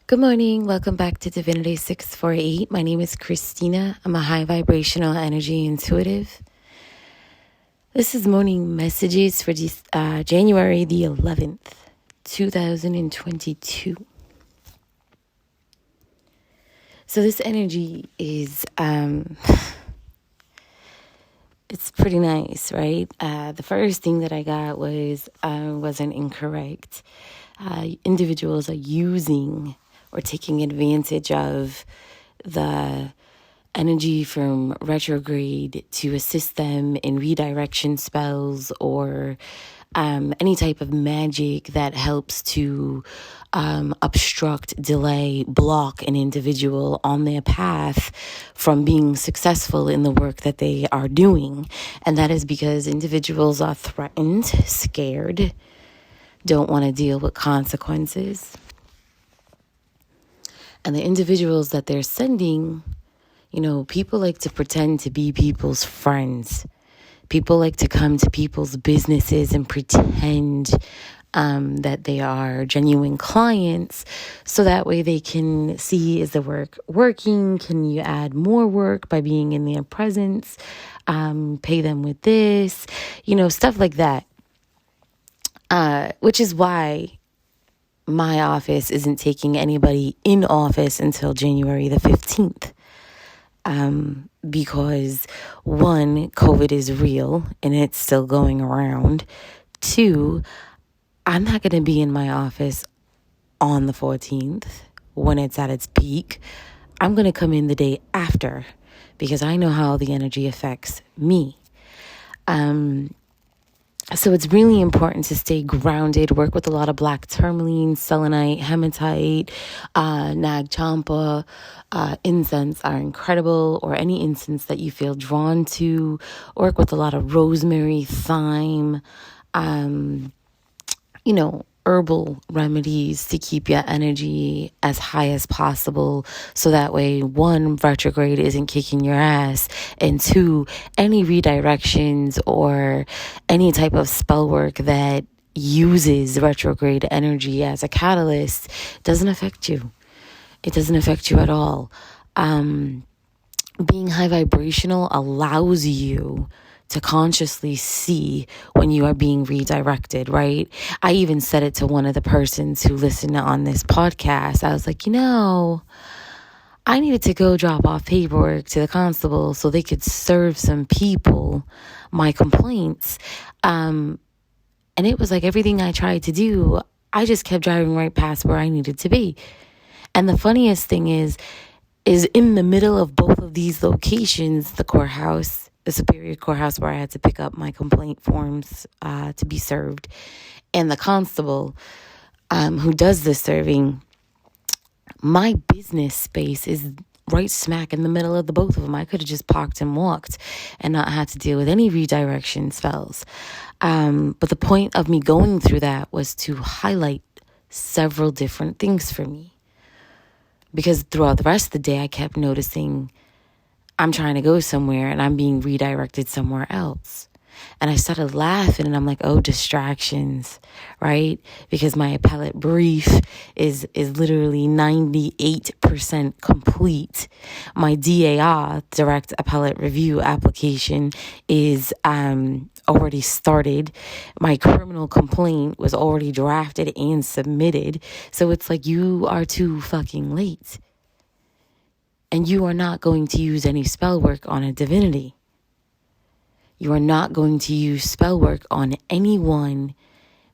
Good morning. Welcome back to Divinity 648. My name is Christina. I'm a high vibrational energy intuitive. This is morning messages for January the 11th, 2022. So this energy is, it's pretty nice, right? The first thing that I got wasn't incorrect. Individuals are using or taking advantage of the energy from retrograde to assist them in redirection spells or any type of magic that helps to obstruct, delay, block an individual on their path from being successful in the work that they are doing. And that is because individuals are threatened, scared, don't want to deal with consequences. And the individuals that they're sending, people like to pretend to be people's friends. People like to come to people's businesses and pretend that they are genuine clients. So that way they can see, is the work working? Can you add more work by being in their presence? Pay them with this, stuff like that. Which is why my office isn't taking anybody in office until January the 15th. Because one, COVID is real and it's still going around. Two, I'm not going to be in my office on the 14th when it's at its peak. I'm going to come in the day after because I know how the energy affects me. So it's really important to stay grounded, work with a lot of black tourmaline, selenite, hematite, nag champa. Incense are incredible, or any incense that you feel drawn to. Work with a lot of rosemary, thyme, herbal remedies to keep your energy as high as possible. So that way, one, retrograde isn't kicking your ass. And two, any redirections or any type of spell work that uses retrograde energy as a catalyst doesn't affect you. It doesn't affect you at all. Being high vibrational allows you to consciously see when you are being redirected, right? I even said it to one of the persons who listened on this podcast. I was like, I needed to go drop off paperwork to the constable so they could serve some people my complaints. And it was like everything I tried to do, I just kept driving right past where I needed to be. And the funniest thing is in the middle of both of these locations, the courthouse, the Superior Courthouse where I had to pick up my complaint forms to be served, and the constable who does the serving, my business space is right smack in the middle of the both of them. I could have just parked and walked and not had to deal with any redirection spells. But the point of me going through that was to highlight several different things for me. Because throughout the rest of the day, I kept noticing I'm trying to go somewhere and I'm being redirected somewhere else. And I started laughing and I'm like, oh, distractions, right? Because my appellate brief is literally 98% complete. My DAR, direct appellate review application, is already started. My criminal complaint was already drafted and submitted. So it's like, you are too fucking late. And you are not going to use any spell work on a divinity. You are not going to use spell work on anyone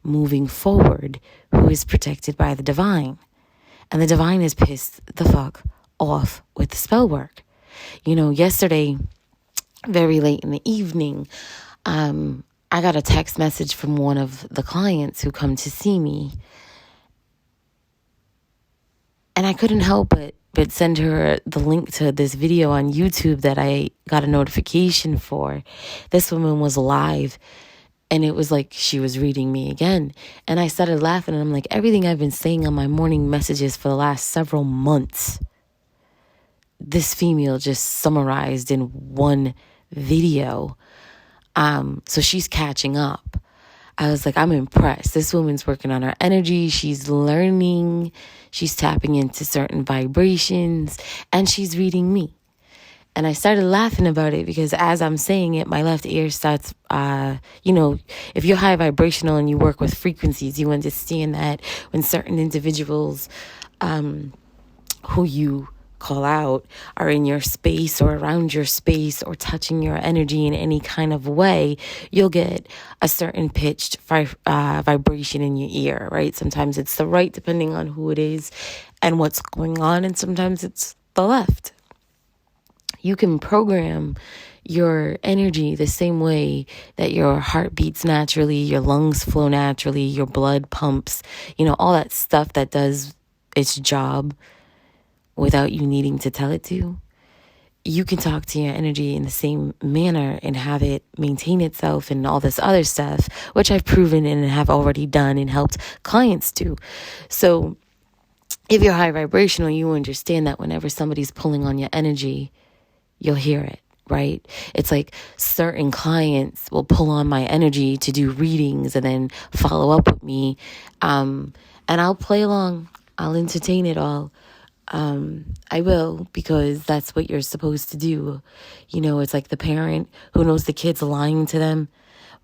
moving forward who is protected by the divine. And the divine is pissed the fuck off with the spell work. Yesterday, very late in the evening, I got a text message from one of the clients who come to see me. And I couldn't help but send her the link to this video on YouTube that I got a notification for. This woman was live, and it was like she was reading me again. And I started laughing, and I'm like, everything I've been saying on my morning messages for the last several months, this female just summarized in one video. So she's catching up. I was like, I'm impressed. This woman's working on her energy. She's learning. She's tapping into certain vibrations, and she's reading me. And I started laughing about it because as I'm saying it, my left ear starts, if you're high vibrational and you work with frequencies, you understand that when certain individuals who you call out are in your space or around your space or touching your energy in any kind of way, you'll get a certain pitched vibration in your ear, right? Sometimes it's the right, depending on who it is and what's going on, and sometimes it's the left. You can program your energy the same way that your heart beats naturally, your lungs flow naturally, your blood pumps, all that stuff that does its job without you needing to tell it to. You can talk to your energy in the same manner and have it maintain itself and all this other stuff, which I've proven and have already done and helped clients do. So if you're high vibrational, you understand that whenever somebody's pulling on your energy, you'll hear it, right? It's like certain clients will pull on my energy to do readings and then follow up with me. And I'll play along. I'll entertain it all. I will, because that's what you're supposed to do. It's like the parent who knows the kid's lying to them,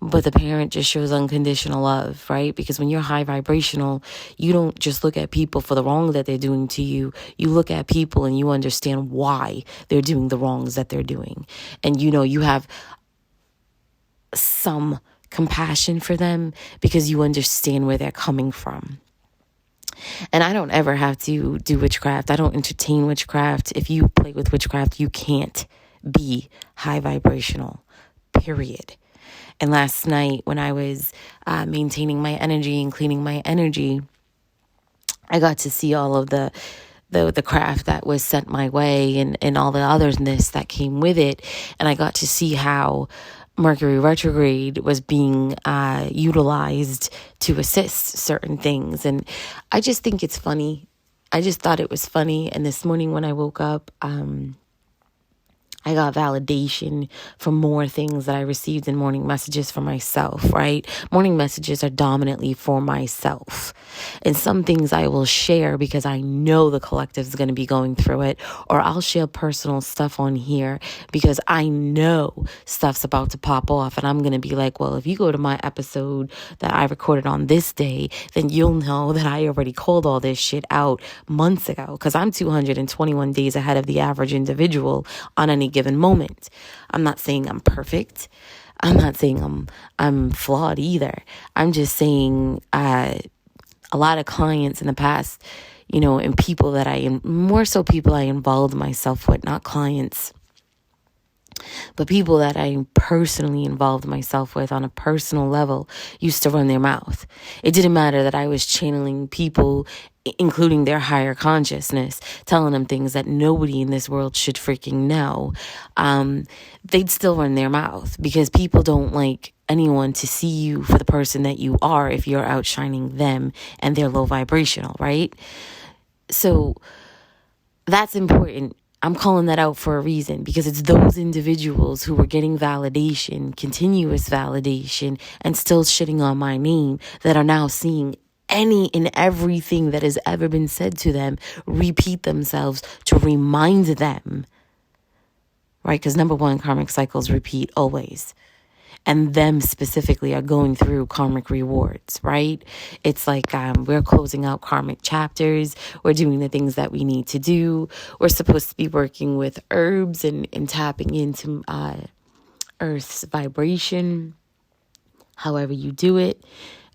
but the parent just shows unconditional love, right? Because when you're high vibrational, you don't just look at people for the wrong that they're doing to you. You look at people and you understand why they're doing the wrongs that they're doing. And you have some compassion for them because you understand where they're coming from. And I don't ever have to do witchcraft. I don't entertain witchcraft. If you play with witchcraft, you can't be high vibrational, period. And last night when I was maintaining my energy and cleaning my energy, I got to see all of the craft that was sent my way and all the otherness that came with it. And I got to see how Mercury Retrograde was being utilized to assist certain things. And I just think it's funny. I just thought it was funny. And this morning when I woke up, I got validation from more things that I received in morning messages for myself, right? Morning messages are dominantly for myself. And some things I will share because I know the collective is going to be going through it, or I'll share personal stuff on here because I know stuff's about to pop off, and I'm going to be like, well, if you go to my episode that I recorded on this day, then you'll know that I already called all this shit out months ago, because I'm 221 days ahead of the average individual on any given moment. I'm not saying I'm perfect. I'm not saying I'm flawed either. I'm just saying a lot of clients in the past, and people that more so people I involved myself with, not clients, but people that I personally involved myself with on a personal level used to run their mouth. It didn't matter that I was channeling people, including their higher consciousness, telling them things that nobody in this world should freaking know. They'd still run their mouth because people don't like anyone to see you for the person that you are if you're outshining them and they're low vibrational, right? So that's important. I'm calling that out for a reason, because it's those individuals who were getting validation, continuous validation, and still shitting on my name that are now seeing any and everything that has ever been said to them repeat themselves to remind them, right? Because number one, karmic cycles repeat always. And them specifically are going through karmic rewards, right? It's like we're closing out karmic chapters. We're doing the things that we need to do. We're supposed to be working with herbs and tapping into Earth's vibration, however you do it,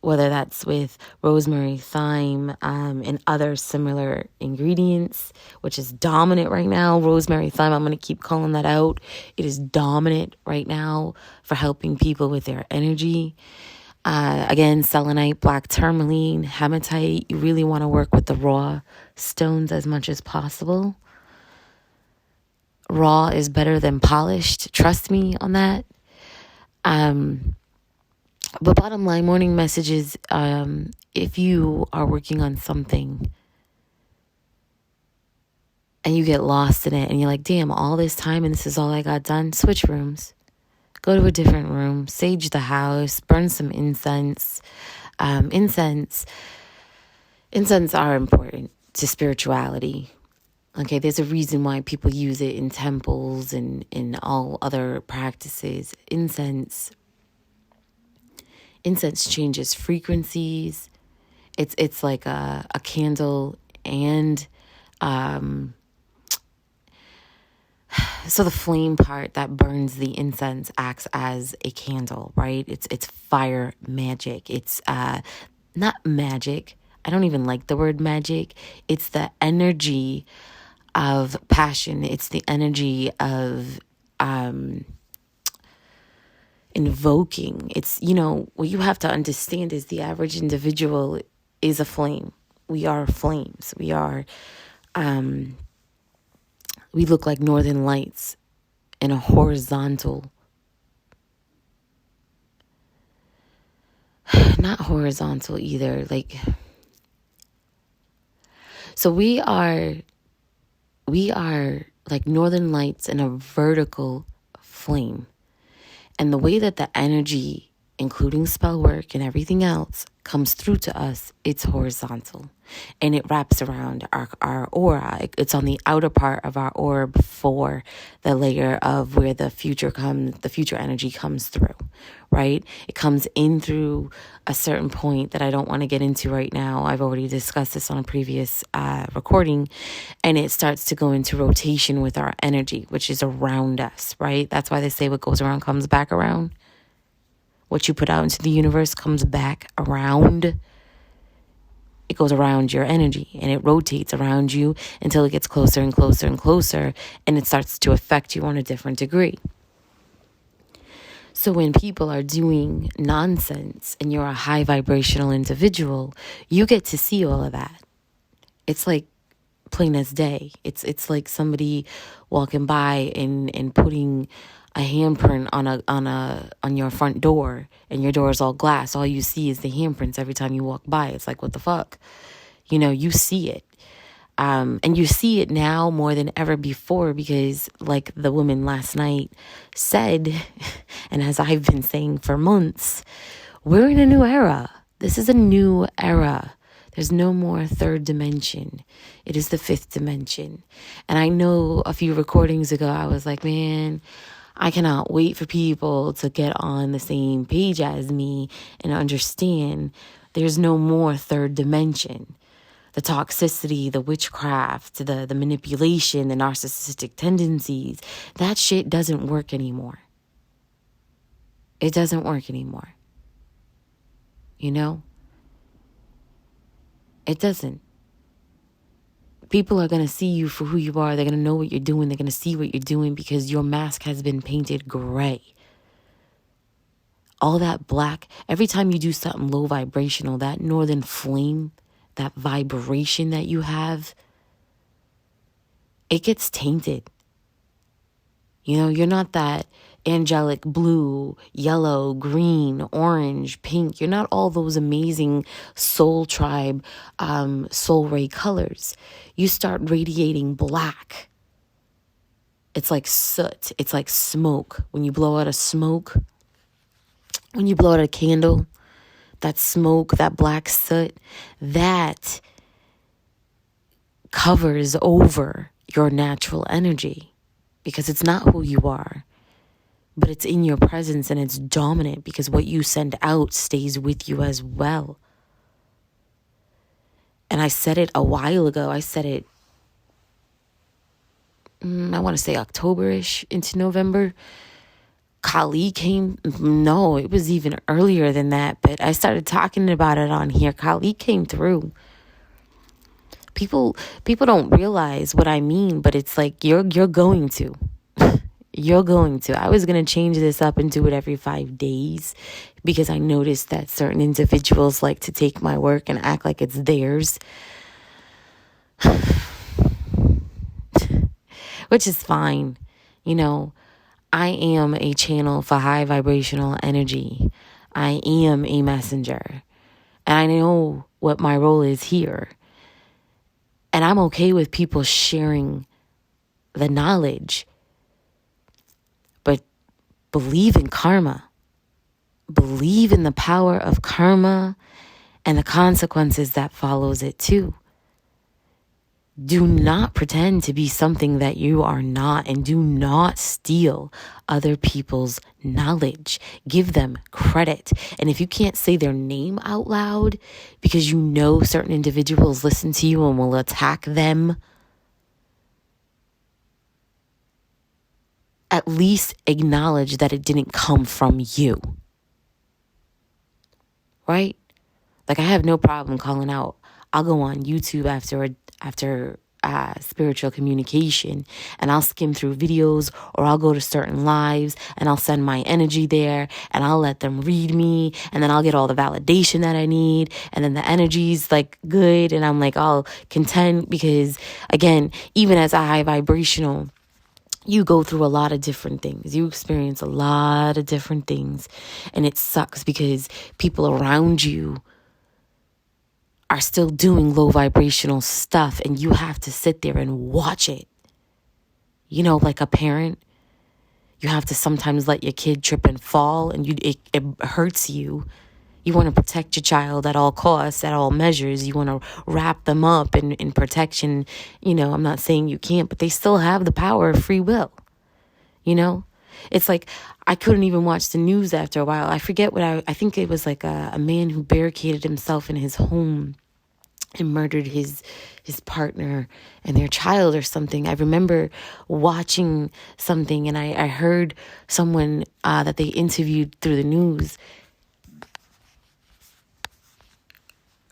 whether that's with rosemary, thyme, and other similar ingredients, which is dominant right now. Rosemary, thyme, I'm going to keep calling that out. It is dominant right now for helping people with their energy. Again, selenite, black tourmaline, hematite. You really want to work with the raw stones as much as possible. Raw is better than polished. Trust me on that. But bottom line, morning messages, if you are working on something and you get lost in it and you're like, damn, all this time and this is all I got done, switch rooms. Go to a different room, sage the house, burn some incense. Incense are important to spirituality. Okay, there's a reason why people use it in temples and in all other practices. Incense changes frequencies. It's like a candle, and so the flame part that burns the incense acts as a candle, right? It's fire magic. It's not magic. I don't even like the word magic. It's the energy of passion. It's the energy of invoking. It's, what you have to understand is the average individual is a flame. We are flames. We look like northern lights in a horizontal, not horizontal either. So we are like northern lights in a vertical flame. And the way that the energy, including spell work and everything else, comes through to us, it's horizontal. And it wraps around our aura. It's on the outer part of our orb for the layer of where the future energy comes through, right? It comes in through a certain point that I don't want to get into right now. I've already discussed this on a previous recording. And it starts to go into rotation with our energy, which is around us, right? That's why they say what goes around comes back around. What you put out into the universe comes back around. It goes around your energy and it rotates around you until it gets closer and closer and closer, and it starts to affect you on a different degree. So when people are doing nonsense and you're a high vibrational individual, you get to see all of that. It's like plain as day. It's like somebody walking by and putting a handprint on your front door, and your door is all glass. All you see is the handprints every time you walk by. It's like, what the fuck? You see it. And you see it now more than ever before, because like the woman last night said, and as I've been saying for months, we're in a new era. This is a new era. There's no more third dimension. It is the fifth dimension. And I know a few recordings ago, I was like, man, I cannot wait for people to get on the same page as me and understand there's no more third dimension. The toxicity, the witchcraft, the manipulation, the narcissistic tendencies, that shit doesn't work anymore. It doesn't work anymore. It doesn't. People are going to see you for who you are. They're going to know what you're doing. They're going to see what you're doing because your mask has been painted gray. All that black, every time you do something low vibrational, that northern flame, that vibration that you have, it gets tainted. You're not that angelic blue, yellow, green, orange, pink. You're not all those amazing soul tribe, soul ray colors. You start radiating black. It's like soot. It's like smoke. When you blow out a candle, that smoke, that black soot, that covers over your natural energy because it's not who you are. But it's in your presence and it's dominant because what you send out stays with you as well. And I said it a while ago. I said it, I want to say October-ish into November. Kali came. No, it was even earlier than that. But I started talking about it on here. Kali came through. People don't realize what I mean, but it's like you're going to. You're going to. I was going to change this up and do it every 5 days because I noticed that certain individuals like to take my work and act like it's theirs. Which is fine. I am a channel for high vibrational energy. I am a messenger. And I know what my role is here. And I'm okay with people sharing the knowledge. But Believe in karma. Believe in the power of karma and the consequences that follows it too. Do not pretend to be something that you are not, and do not steal other people's knowledge. Give them credit. And if you can't say their name out loud because you know certain individuals listen to you and will attack them, at least acknowledge that it didn't come from you. Right? Like, I have no problem calling out. I'll go on YouTube after spiritual communication, and I'll skim through videos, or I'll go to certain lives and I'll send my energy there and I'll let them read me, and then I'll get all the validation that I need, and then the energy's like good, and I'm like all content, because again, even as a high vibrational, you go through a lot of different things. You experience a lot of different things, and it sucks because people around you are still doing low vibrational stuff, and you have to sit there and watch it. You know, like a parent, you have to sometimes let your kid trip and fall, and it hurts you. You want to protect your child at all costs, at all measures. You want to wrap them up in protection. You know, I'm not saying you can't, but they still have the power of free will. You know, it's like I couldn't even watch the news after a while. I forget what I think it was like a man who barricaded himself in his home and murdered his partner and their child or something. I remember watching something, and I heard someone that they interviewed through the news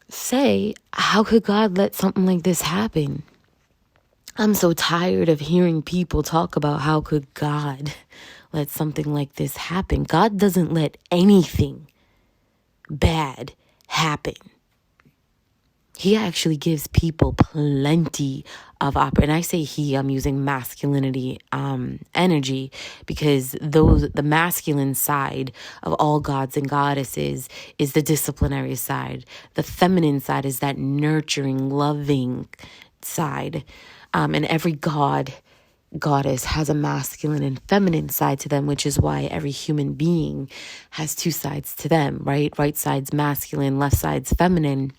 say, how could God let something like this happen? I'm so tired of hearing people talk about how could God let something like this happen. God doesn't let anything bad happen. He actually gives people plenty of and I say he, I'm using masculinity energy, because the masculine side of all gods and goddesses is the disciplinary side. The feminine side is that nurturing, loving side. And every goddess has a masculine and feminine side to them, which is why every human being has two sides to them, right? Right side's masculine, left side's feminine.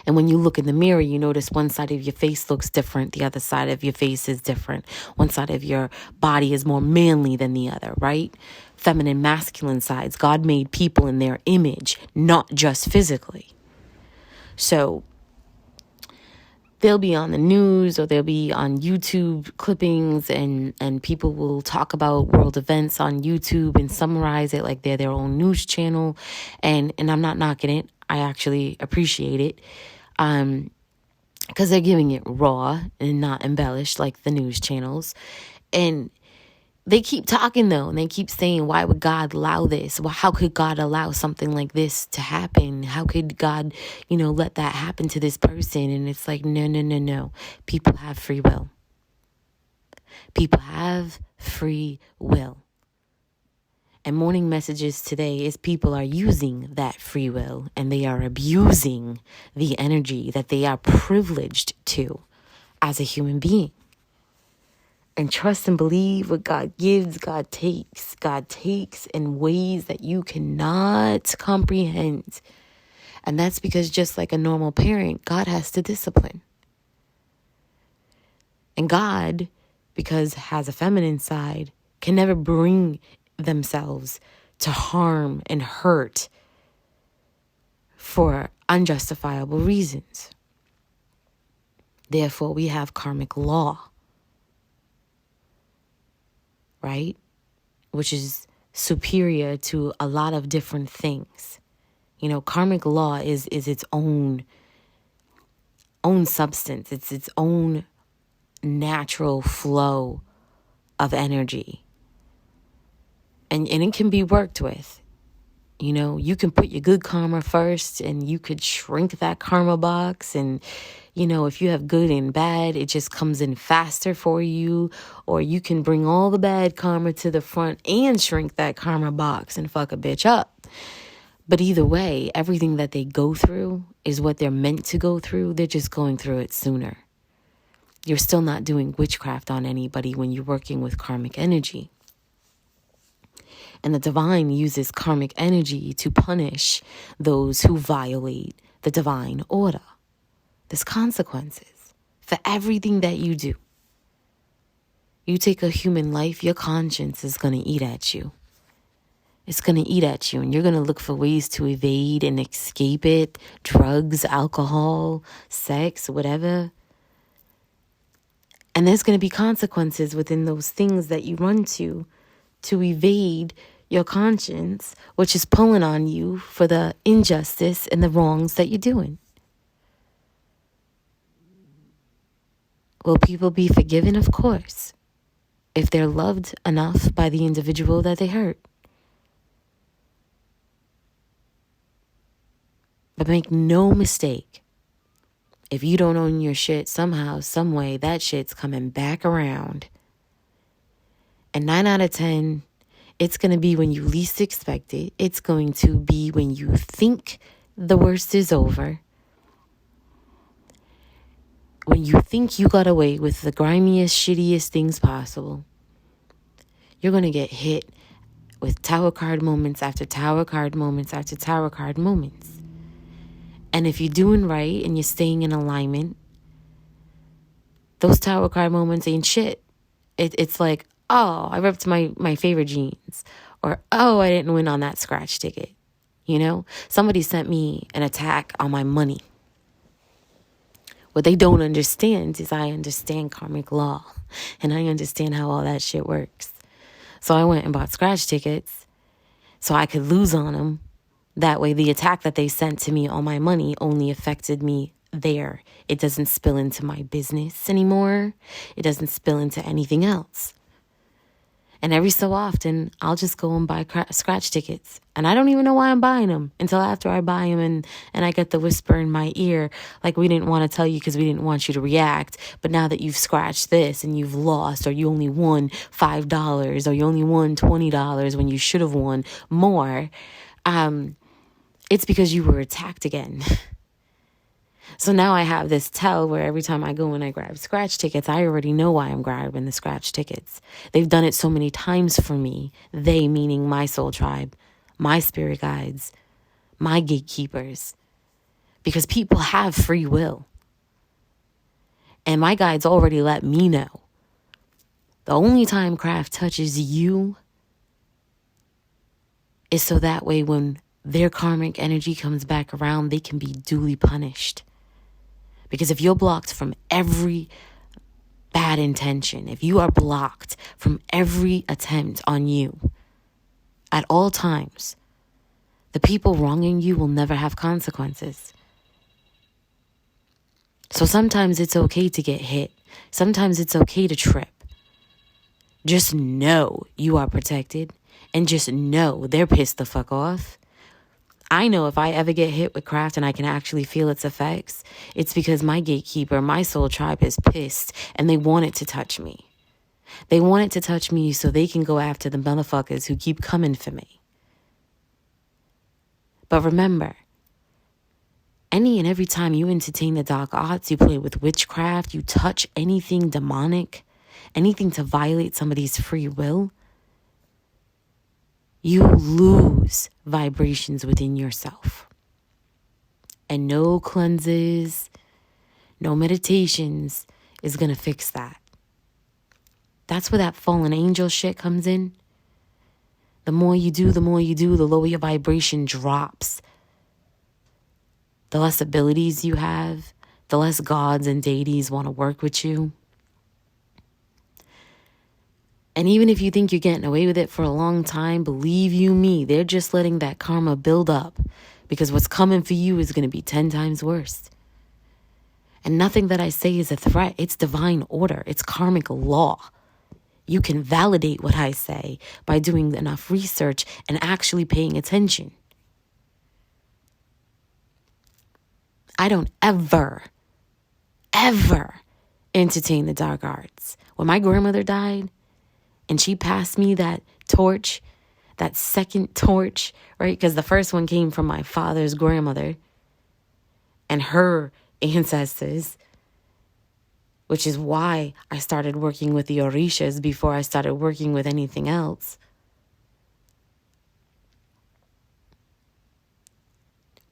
And when you look in the mirror, you notice one side of your face looks different. The other side of your face is different. One side of your body is more manly than the other, right? Feminine, masculine sides. God made people in their image, not just physically. So they'll be on the news, or they'll be on YouTube clippings, and people will talk about world events on YouTube and summarize it like they're their own news channel. And I'm not knocking it. I actually appreciate it, because they're giving it raw and not embellished like the news channels. And they keep talking though, and they keep saying, why would God allow this? Well, how could God allow something like this to happen? How could God, let that happen to this person? And it's like, no. People have free will. People have free will. And morning messages today is people are using that free will, and they are abusing the energy that they are privileged to as a human being. And trust and believe what God gives, God takes. God takes in ways that you cannot comprehend. And that's because, just like a normal parent, God has to discipline. And God, because has a feminine side, can never bring themselves to harm and hurt for unjustifiable reasons. Therefore, we have karmic law, right? Which is superior to a lot of different things. Karmic law is its own substance. It's its own natural flow of energy. And it can be worked with. You can put your good karma first, and you could shrink that karma box. And, if you have good and bad, it just comes in faster for you. Or you can bring all the bad karma to the front and shrink that karma box and fuck a bitch up. But either way, everything that they go through is what they're meant to go through. They're just going through it sooner. You're still not doing witchcraft on anybody when you're working with karmic energy. And the divine uses karmic energy to punish those who violate the divine order. There's consequences for everything that you do. You take a human life, your conscience is going to eat at you. It's going to eat at you, and you're going to look for ways to evade and escape it. Drugs, alcohol, sex, whatever. And there's going to be consequences within those things that you run to evade your conscience, which is pulling on you for the injustice and the wrongs that you're doing. Will people be forgiven? Of course, if they're loved enough by the individual that they hurt. But make no mistake, if you don't own your shit, somehow, some way, that shit's coming back around. And 9 out of 10, it's going to be when you least expect it. It's going to be when you think the worst is over. When you think you got away with the grimiest, shittiest things possible. You're going to get hit with tower card moments after tower card moments after tower card moments. And if you're doing right and you're staying in alignment, those tower card moments ain't shit. It's like, oh, I ripped my favorite jeans. Or, oh, I didn't win on that scratch ticket. You know, somebody sent me an attack on my money. What they don't understand is I understand karmic law. And I understand how all that shit works. So I went and bought scratch tickets so I could lose on them. That way, the attack that they sent to me on my money only affected me there. It doesn't spill into my business anymore. It doesn't spill into anything else. And every so often, I'll just go and buy scratch tickets. And I don't even know why I'm buying them until after I buy them and I get the whisper in my ear, like, we didn't want to tell you because we didn't want you to react. But now that you've scratched this and you've lost, or you only won $5, or you only won $20 when you should have won more, it's because you were attacked again. So now I have this tell where every time I go and I grab scratch tickets, I already know why I'm grabbing the scratch tickets. They've done it so many times for me. They, meaning my soul tribe, my spirit guides, my gatekeepers. Because people have free will. And my guides already let me know. The only time craft touches you is so that way when their karmic energy comes back around, they can be duly punished. Because if you're blocked from every bad intention, if you are blocked from every attempt on you at all times, the people wronging you will never have consequences. So sometimes it's okay to get hit. Sometimes it's okay to trip. Just know you are protected, and just know they're pissed the fuck off. I know if I ever get hit with craft and I can actually feel its effects, it's because my gatekeeper, my soul tribe is pissed and they want it to touch me. They want it to touch me so they can go after the motherfuckers who keep coming for me. But remember, any and every time you entertain the dark arts, you play with witchcraft, you touch anything demonic, anything to violate somebody's free will, you lose vibrations within yourself. And no cleanses, no meditations is going to fix that. That's where that fallen angel shit comes in. The more you do, the lower your vibration drops. The less abilities you have, the less gods and deities want to work with you. And even if you think you're getting away with it for a long time, believe you me, they're just letting that karma build up. Because what's coming for you is going to be 10 times worse. And nothing that I say is a threat. It's divine order. It's karmic law. You can validate what I say by doing enough research and actually paying attention. I don't ever entertain the dark arts. When my grandmother died, and she passed me that torch, that second torch, right? Because the first one came from my father's grandmother and her ancestors, which is why I started working with the Orishas before I started working with anything else.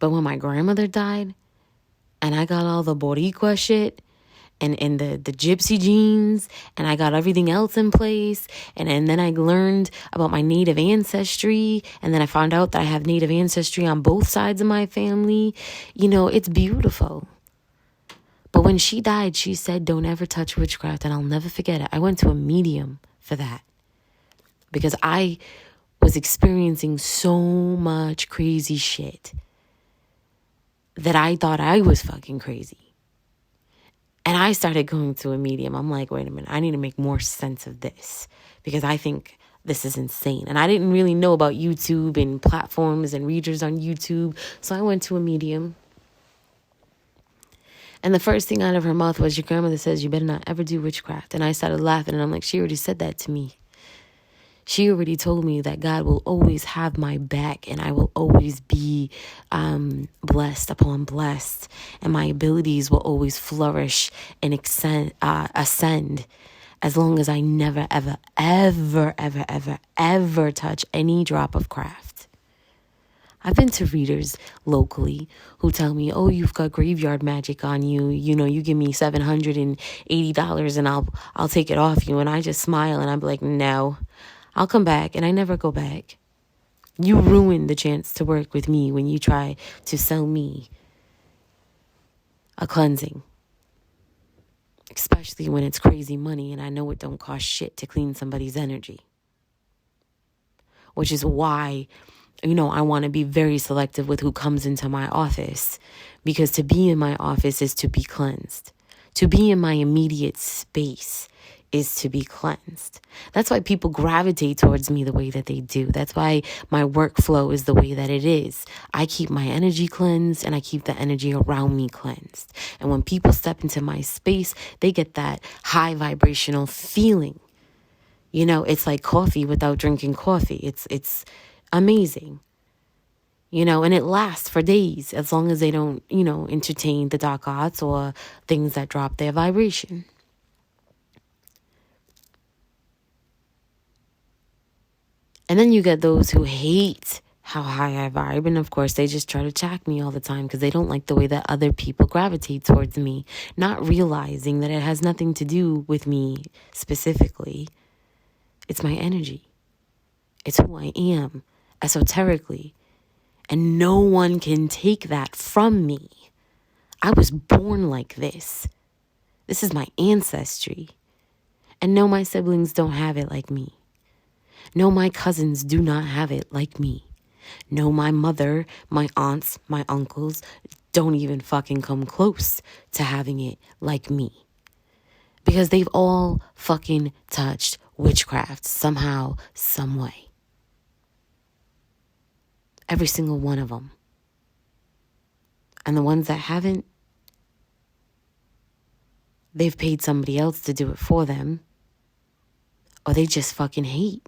But when my grandmother died and I got all the Boricua shit and the gypsy jeans and I got everything else in place and then I learned about my native ancestry and then I found out that I have native ancestry on both sides of my family, it's beautiful. But when she died, she said, don't ever touch witchcraft, and I'll never forget it. I went to a medium for that because I was experiencing so much crazy shit that I thought I was fucking crazy. And I started going to a medium. I'm like, wait a minute, I need to make more sense of this because I think this is insane. And I didn't really know about YouTube and platforms and readers on YouTube. So I went to a medium. And the first thing out of her mouth was, your grandmother says you better not ever do witchcraft. And I started laughing and I'm like, she already said that to me. She already told me that God will always have my back and I will always be blessed upon blessed. And my abilities will always flourish and ascend as long as I never, ever, ever, ever, ever, ever touch any drop of craft. I've been to readers locally who tell me, oh, you've got graveyard magic on you. You give me $780 and I'll take it off you. And I just smile and I'm like, no, I'll come back. And I never go back. You ruined the chance to work with me when you try to sell me a cleansing. Especially when it's crazy money and I know it don't cost shit to clean somebody's energy. Which is why I want to be very selective with who comes into my office, because to be in my office is to be cleansed. To be in my immediate space is to be cleansed. That's why people gravitate towards me the way that they do. That's why my workflow is the way that it is. I keep my energy cleansed and I keep the energy around me cleansed. And when people step into my space, they get that high vibrational feeling. It's like coffee without drinking coffee. It's amazing, and it lasts for days as long as they don't, entertain the dark arts or things that drop their vibration. And then you get those who hate how high I vibe. And of course, they just try to attack me all the time because they don't like the way that other people gravitate towards me, not realizing that it has nothing to do with me specifically. It's my energy. It's who I am. Esoterically, and no one can take that from me. I was born like this. This is my ancestry. And no, my siblings don't have it like me. No, my cousins do not have it like me. No, my mother, my aunts, my uncles don't even fucking come close to having it like me. Because they've all fucking touched witchcraft somehow, some way. Every single one of them. And the ones that haven't, they've paid somebody else to do it for them. Or they just fucking hate.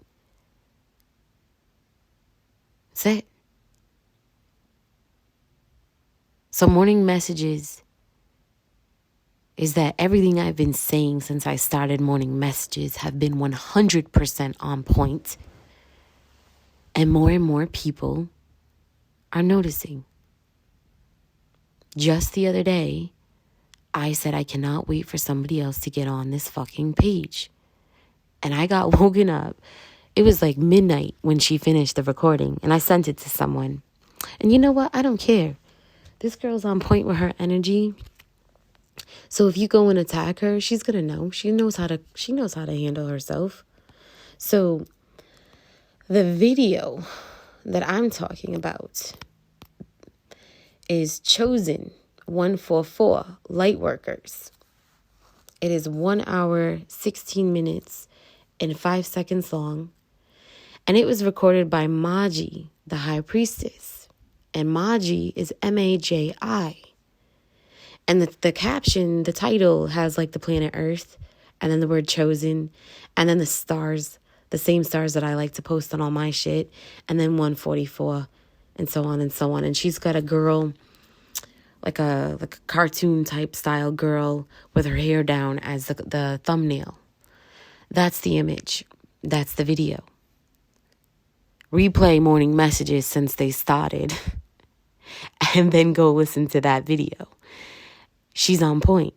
That's it. So morning messages is that everything I've been saying since I started morning messages have been 100% on point. And more people are noticing. Just the other day, I said I cannot wait for somebody else to get on this fucking page. And I got woken up. It was like midnight when she finished the recording. And I sent it to someone. And you know what? I don't care. This girl's on point with her energy. So if you go and attack her, she's going to know. She knows how to handle herself. So the video that I'm talking about is Chosen 144 Lightworkers. It is 1 hour, 16 minutes, and 5 seconds long. And it was recorded by Maji, the High Priestess. And Maji is Maji. And the caption, the title has like the planet Earth, and then the word chosen, and then the stars, the same stars that I like to post on all my shit, and then 144, and so on and so on. And she's got a girl, like a cartoon type style girl with her hair down as the thumbnail. That's the image. That's the video. Replay morning messages since they started. and then go listen to that video. She's on point.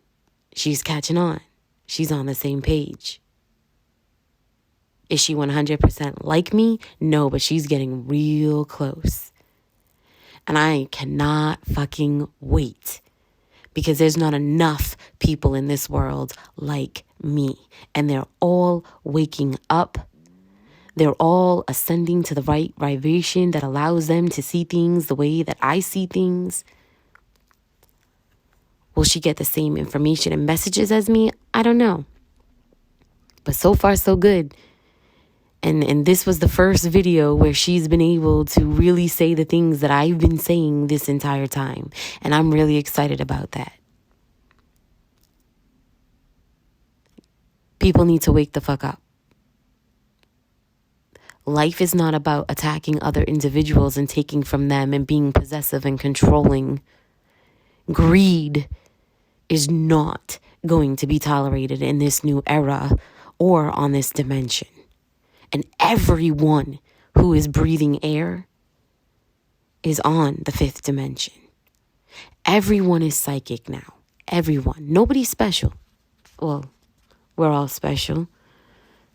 She's catching on. She's on the same page. Is she 100% like me? No, but she's getting real close. And I cannot fucking wait, because there's not enough people in this world like me. And they're all waking up. They're all ascending to the right vibration that allows them to see things the way that I see things. Will she get the same information and messages as me? I don't know. But so far, so good. And this was the first video where she's been able to really say the things that I've been saying this entire time. And I'm really excited about that. People need to wake the fuck up. Life is not about attacking other individuals and taking from them and being possessive and controlling. Greed is not going to be tolerated in this new era or on this dimension. And everyone who is breathing air is on the 5th dimension. Everyone is psychic now. Everyone. Nobody's special. Well, we're all special.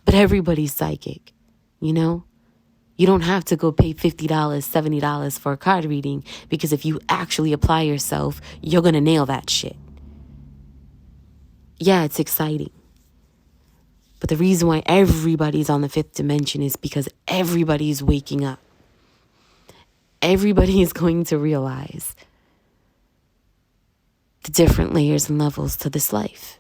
But everybody's psychic. You know? You don't have to go pay $50, $70 for a card reading, because if you actually apply yourself, you're going to nail that shit. Yeah, it's exciting. But the reason why everybody's on the 5th dimension is because everybody's waking up. Everybody is going to realize the different layers and levels to this life.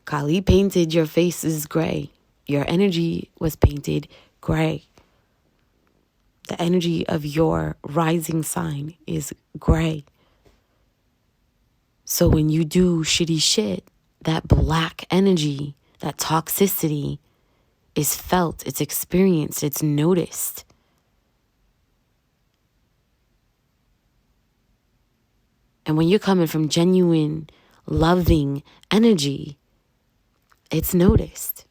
Kali painted your faces gray. Your energy was painted gray. The energy of your rising sign is gray. So when you do shitty shit, that black energy, that toxicity is felt, it's experienced, it's noticed. And when you're coming from genuine, loving energy, it's noticed.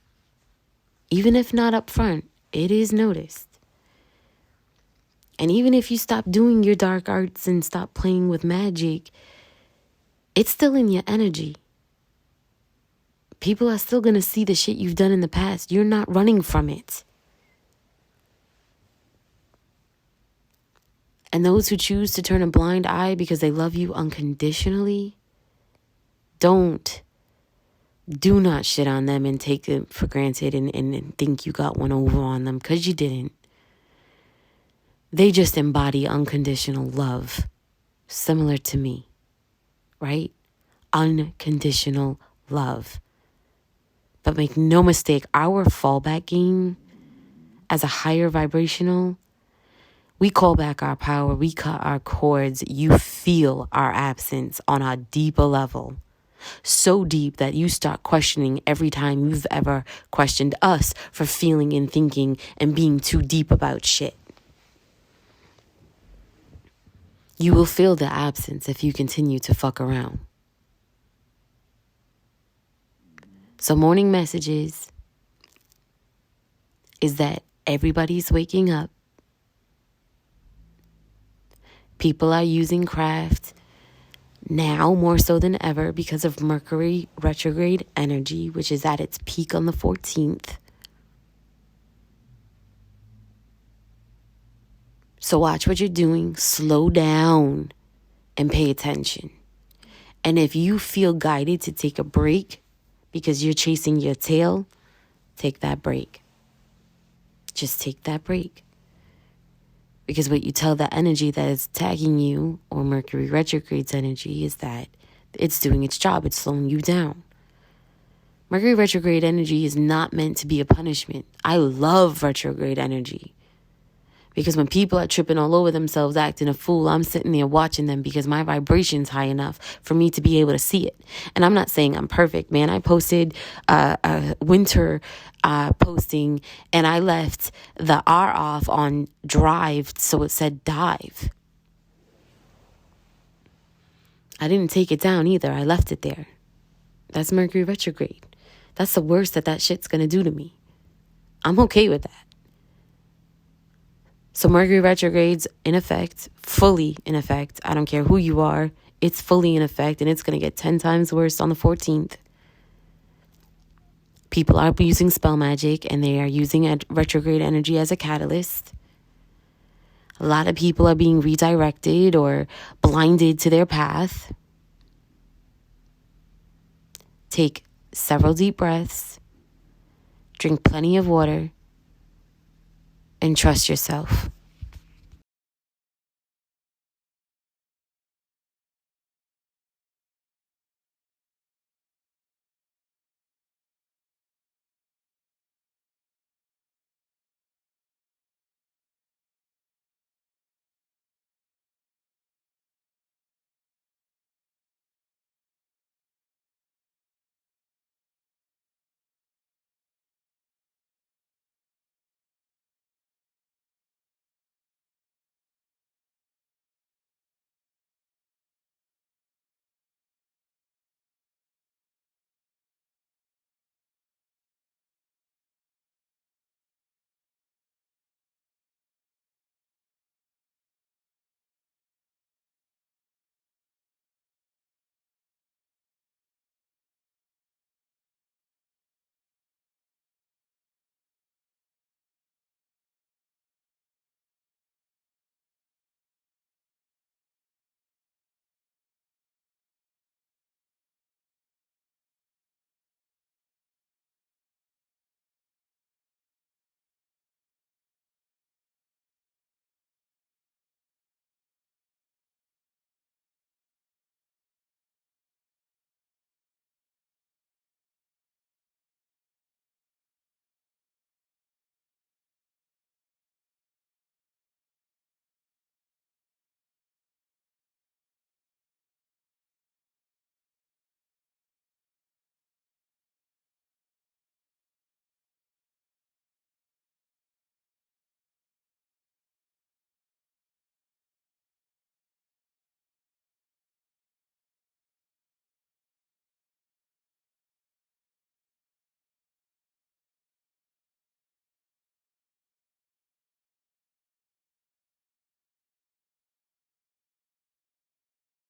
Even if not up front, it is noticed. And even if you stop doing your dark arts and stop playing with magic, it's still in your energy. People are still going to see the shit you've done in the past. You're not running from it. And those who choose to turn a blind eye because they love you unconditionally, do not shit on them and take it for granted and think you got one over on them, because you didn't. They just embody unconditional love, similar to me. Right? Unconditional love. But make no mistake, our fallback game as a higher vibrational, we call back our power, we cut our cords, you feel our absence on a deeper level. So deep that you start questioning every time you've ever questioned us for feeling and thinking and being too deep about shit. You will feel the absence if you continue to fuck around. So morning messages is that everybody's waking up. People are using craft now more so than ever because of Mercury Retrograde energy, which is at its peak on the 14th. So watch what you're doing, slow down, and pay attention. And if you feel guided to take a break because you're chasing your tail, take that break. Just take that break. Because what you tell the energy that is attacking you, or Mercury Retrograde's energy, is that it's doing its job. It's slowing you down. Mercury Retrograde energy is not meant to be a punishment. I love retrograde energy. Because when people are tripping all over themselves, acting a fool, I'm sitting there watching them because my vibration's high enough for me to be able to see it. And I'm not saying I'm perfect, man. I posted a winter posting and I left the R off on drive, so it said dive. I didn't take it down either. I left it there. That's Mercury Retrograde. That's the worst that shit's going to do to me. I'm okay with that. So Mercury retrograde's in effect, fully in effect. I don't care who you are. It's fully in effect, and it's going to get 10 times worse on the 14th. People are using spell magic, and they are using retrograde energy as a catalyst. A lot of people are being redirected or blinded to their path. Take several deep breaths. Drink plenty of water. And trust yourself.